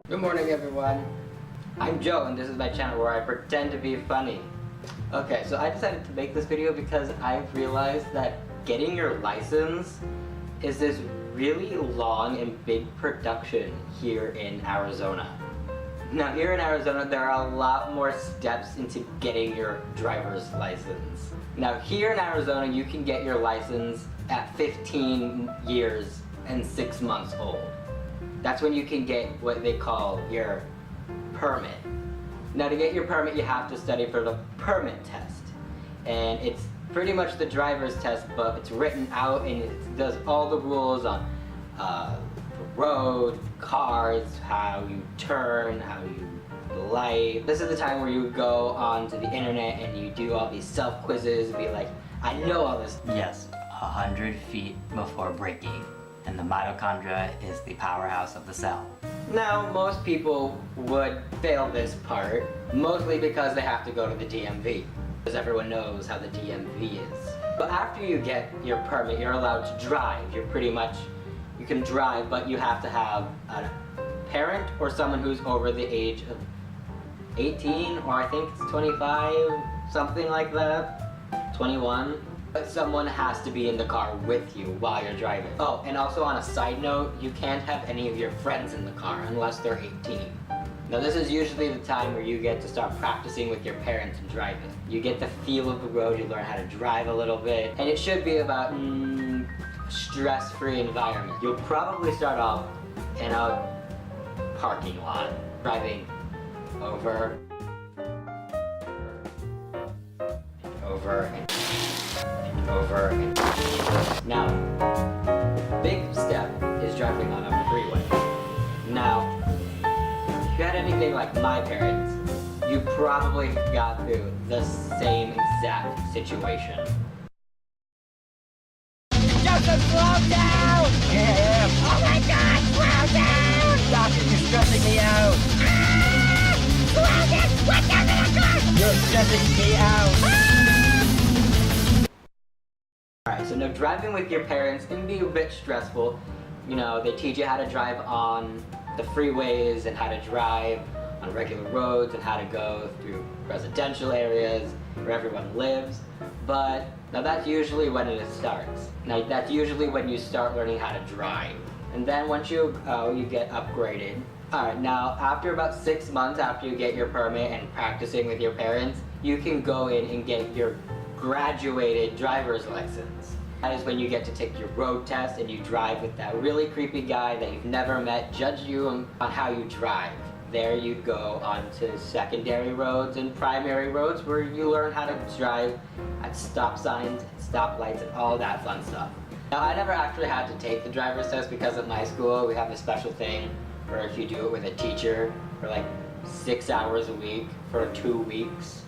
Good morning, everyone. I'm Joe, and this is my channel where I pretend to be funny. Okay, so I decided to make this video because I've realized that getting your license is this really long and big production here in Arizona. Now, here in Arizona, there are a lot more steps into getting your driver's license. Now, here in Arizona, you can get your license at 15 years and 6 months old. That's when you can get what they call your permit. Now, to get your permit, you have to study for the permit test. And it's pretty much the driver's test, but it's written out and it does all the rules on the road, cars, how you turn, how you light. This is the time where you go onto the internet and you do all these self-quizzes and be like, I know all this. Yes, 100 feet before braking. And the mitochondria is the powerhouse of the cell. Now, most people would fail this part, mostly because they have to go to the DMV. Because everyone knows how the DMV is. But after you get your permit, you're allowed to drive. You can drive, but you have to have a parent or someone who's over the age of 18, or I think it's 25, something like that, 21. But someone has to be in the car with you while you're driving. Oh, and also on a side note, you can't have any of your friends in the car unless they're 18. Now, this is usually the time where you get to start practicing with your parents and driving. You get the feel of the road, you learn how to drive a little bit, and it should be about stress-free environment. You'll probably start off in a parking lot, driving over and over and now, big step is driving on a freeway. Now, if you had anything like my parents, you probably got through the same exact situation. Joseph, slow down! Yeah. Oh my God, slow down! Stop it, you're stressing me out! Ah! Slow down! Let down to the car! You're stressing me out! Ah! Alright, so now driving with your parents can be a bit stressful. You know, they teach you how to drive on the freeways and how to drive on regular roads and how to go through residential areas where everyone lives. But now that's usually when it starts. Now that's usually when you start learning how to drive. And then once you get upgraded. Alright, now after about 6 months after you get your permit and practicing with your parents, you can go in and get your graduated driver's license. That is when you get to take your road test and you drive with that really creepy guy that you've never met judge you on how you drive. There you go onto secondary roads and primary roads where you learn how to drive at stop signs, stoplights, and all that fun stuff. Now, I never actually had to take the driver's test because at my school we have a special thing where if you do it with a teacher for like 6 hours a week for 2 weeks,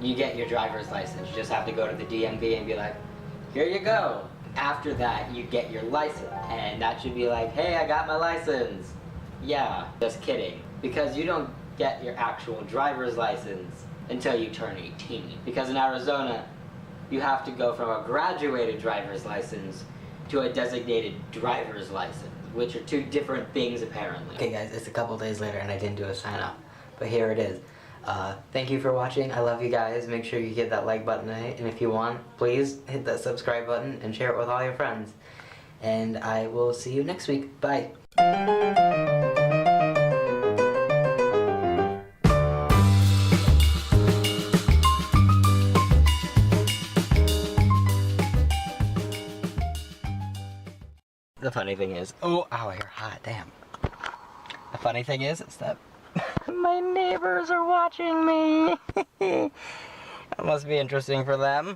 you get your driver's license. You just have to go to the DMV and be like, here you go. After that, you get your license. And that should be like, hey, I got my license. Yeah, just kidding. Because you don't get your actual driver's license until you turn 18. Because in Arizona, you have to go from a graduated driver's license to a designated driver's license, which are two different things apparently. Okay guys, it's a couple days later and I didn't do a sign up, but here it is. Thank you for watching. I love you guys. Make sure you hit that like button, and if you want, please hit that subscribe button and share it with all your friends. And I will see you next week. Bye. The funny thing is, oh, ow, you're hot, damn. The funny thing is that my neighbors are watching me. That must be interesting for them.